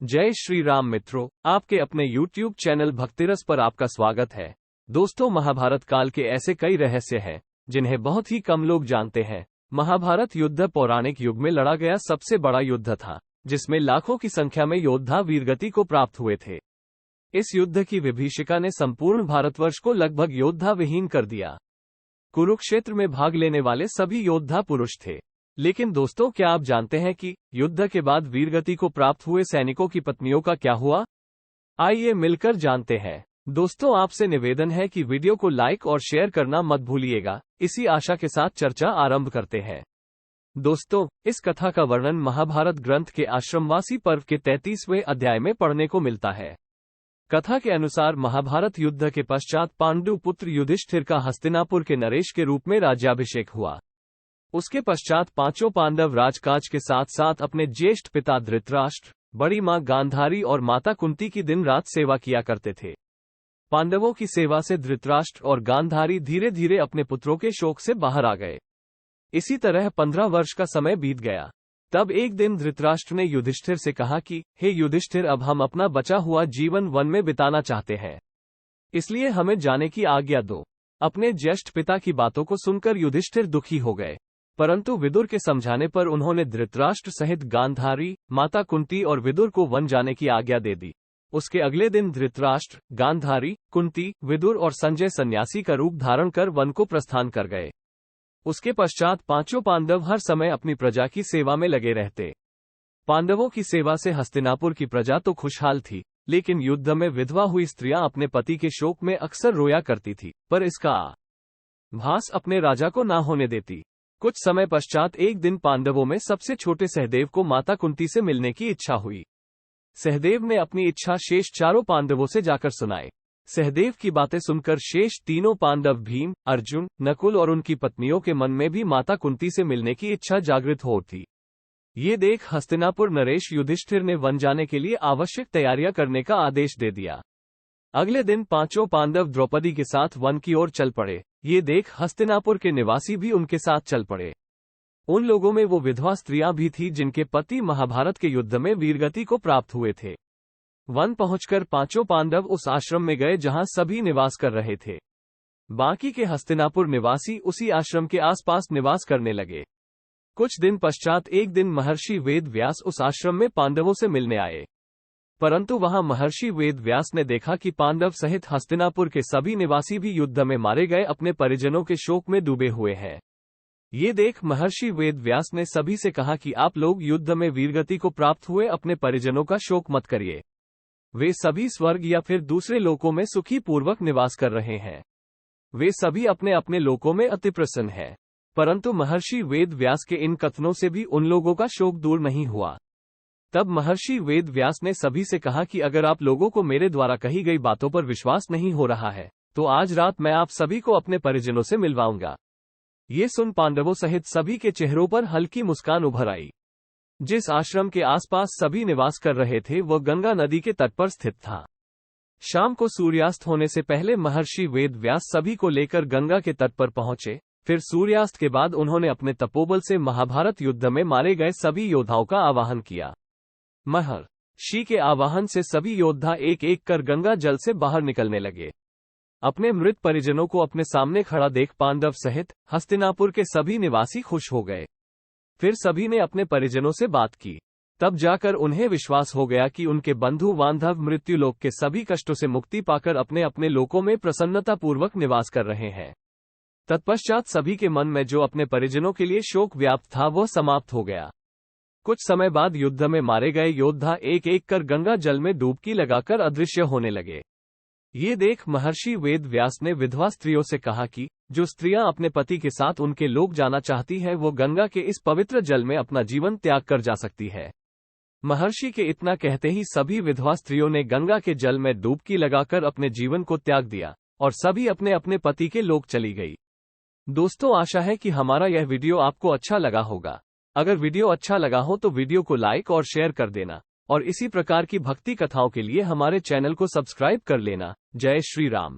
जय श्री राम मित्रों, आपके अपने YouTube चैनल भक्तिरस पर आपका स्वागत है। दोस्तों, महाभारत काल के ऐसे कई रहस्य हैं जिन्हें बहुत ही कम लोग जानते हैं। महाभारत युद्ध पौराणिक युग में लड़ा गया सबसे बड़ा युद्ध था, जिसमें लाखों की संख्या में योद्धा वीरगति को प्राप्त हुए थे। इस युद्ध की विभीषिका ने संपूर्ण भारतवर्ष को लगभग योद्धा विहीन कर दिया। कुरुक्षेत्र में भाग लेने वाले सभी योद्धा पुरुष थे। लेकिन दोस्तों, क्या आप जानते हैं कि युद्ध के बाद वीरगति को प्राप्त हुए सैनिकों की पत्नियों का क्या हुआ? आइए मिलकर जानते हैं। दोस्तों, आपसे निवेदन है कि वीडियो को लाइक और शेयर करना मत भूलिएगा। इसी आशा के साथ चर्चा आरंभ करते हैं। दोस्तों, इस कथा का वर्णन महाभारत ग्रंथ के आश्रमवासी पर्व के 33वें अध्याय में पढ़ने को मिलता है। कथा के अनुसार महाभारत युद्ध के पश्चात पांडु पुत्र युधिष्ठिर का हस्तिनापुर के नरेश के रूप में राज्याभिषेक हुआ। उसके पश्चात पांचों पांडव राजकाज के साथ साथ अपने ज्येष्ठ पिता धृतराष्ट्र, बड़ी मां गांधारी और माता कुंती की दिन रात सेवा किया करते थे। पांडवों की सेवा से धृतराष्ट्र और गांधारी धीरे धीरे अपने पुत्रों के शोक से बाहर आ गए। इसी तरह 15 वर्ष का समय बीत गया। तब एक दिन धृतराष्ट्र ने युधिष्ठिर से कहा कि हे युधिष्ठिर, अब हम अपना बचा हुआ जीवन वन में बिताना चाहते हैं, इसलिए हमें जाने की आज्ञा दो। अपने ज्येष्ठ पिता की बातों को सुनकर युधिष्ठिर दुखी हो गए, परंतु विदुर के समझाने पर उन्होंने धृतराष्ट्र सहित गांधारी, माता कुंती और विदुर को वन जाने की आज्ञा दे दी। उसके अगले दिन धृतराष्ट्र, गांधारी, कुंती, विदुर और संजय सन्यासी का रूप धारण कर वन को प्रस्थान कर गए। उसके पश्चात पांचों पांडव हर समय अपनी प्रजा की सेवा में लगे रहते। पांडवों की सेवा से हस्तिनापुर की प्रजा तो खुशहाल थी, लेकिन युद्ध में विधवा हुई स्त्रियां अपने पति के शोक में अक्सर रोया करती थी, पर इसका आभास अपने राजा को ना होने देती। कुछ समय पश्चात एक दिन पांडवों में सबसे छोटे सहदेव को माता कुंती से मिलने की इच्छा हुई। सहदेव ने अपनी इच्छा शेष चारों पांडवों से जाकर सुनाई। सहदेव की बातें सुनकर शेष तीनों पांडव भीम, अर्जुन, नकुल और उनकी पत्नियों के मन में भी माता कुंती से मिलने की इच्छा जागृत हो उठी। ये देख हस्तिनापुर नरेश युधिष्ठिर ने वन जाने के लिए आवश्यक तैयारियां करने का आदेश दे दिया। अगले दिन पांचों पांडव द्रौपदी के साथ वन की ओर चल पड़े। ये देख हस्तिनापुर के निवासी भी उनके साथ चल पड़े। उन लोगों में वो विधवा स्त्रियां भी थी जिनके पति महाभारत के युद्ध में वीरगति को प्राप्त हुए थे। वन पहुंचकर पांचों पांडव उस आश्रम में गए जहां सभी निवास कर रहे थे। बाकी के हस्तिनापुर निवासी उसी आश्रम के आसपास निवास करने लगे। कुछ दिन पश्चात एक दिन महर्षि वेद व्यास उस आश्रम में पांडवों से मिलने आए, परंतु वहां महर्षि वेद व्यास ने देखा कि पांडव सहित हस्तिनापुर के सभी निवासी भी युद्ध में मारे गए अपने परिजनों के शोक में डूबे हुए हैं। ये देख महर्षि वेद व्यास ने सभी से कहा कि आप लोग युद्ध में वीरगति को प्राप्त हुए अपने परिजनों का शोक मत करिए। वे सभी स्वर्ग या फिर दूसरे लोकों में सुखी पूर्वक निवास कर रहे हैं। वे सभी अपने अपने लोकों में अति प्रसन्न हैं। परंतु महर्षि वेद व्यास के इन कथनों से भी उन लोगों का शोक दूर नहीं हुआ। तब महर्षि वेद व्यास ने सभी से कहा कि अगर आप लोगों को मेरे द्वारा कही गई बातों पर विश्वास नहीं हो रहा है, तो आज रात मैं आप सभी को अपने परिजनों से मिलवाऊंगा। ये सुन पांडवों सहित सभी के चेहरों पर हल्की मुस्कान उभर आई। जिस आश्रम के आसपास सभी निवास कर रहे थे वह गंगा नदी के तट पर स्थित था। शाम को सूर्यास्त होने से पहले महर्षि वेद व्यास सभी को लेकर गंगा के तट पर पहुंचे। फिर सूर्यास्त के बाद उन्होंने अपने तपोबल से महाभारत युद्ध में मारे गए सभी योद्धाओं का आवाहन किया। महर्षि के आवाहन से सभी योद्धा एक एक कर गंगा जल से बाहर निकलने लगे। अपने मृत परिजनों को अपने सामने खड़ा देख पांडव सहित हस्तिनापुर के सभी निवासी खुश हो गए। फिर सभी ने अपने परिजनों से बात की। तब जाकर उन्हें विश्वास हो गया कि उनके बंधु बांधव मृत्युलोक के सभी कष्टों से मुक्ति पाकर अपने अपने लोकों में प्रसन्नतापूर्वक निवास कर रहे हैं। तत्पश्चात सभी के मन में जो अपने परिजनों के लिए शोक व्याप्त था वह समाप्त हो गया। कुछ समय बाद युद्ध में मारे गए योद्धा एक एक कर गंगा जल में डुबकी लगाकर अदृश्य होने लगे। ये देख महर्षि वेद व्यास ने विधवा स्त्रियों से कहा कि जो स्त्रियां अपने पति के साथ उनके लोक जाना चाहती है वो गंगा के इस पवित्र जल में अपना जीवन त्याग कर जा सकती है। महर्षि के इतना कहते ही सभी विधवा स्त्रियों ने गंगा के जल में डुबकी लगाकर अपने जीवन को त्याग दिया और सभी अपने अपने पति के लोक चली गई। दोस्तों, आशा है कि हमारा यह वीडियो आपको अच्छा लगा होगा। अगर वीडियो अच्छा लगा हो तो वीडियो को लाइक और शेयर कर देना और इसी प्रकार की भक्ति कथाओं के लिए हमारे चैनल को सब्सक्राइब कर लेना। जय श्री राम।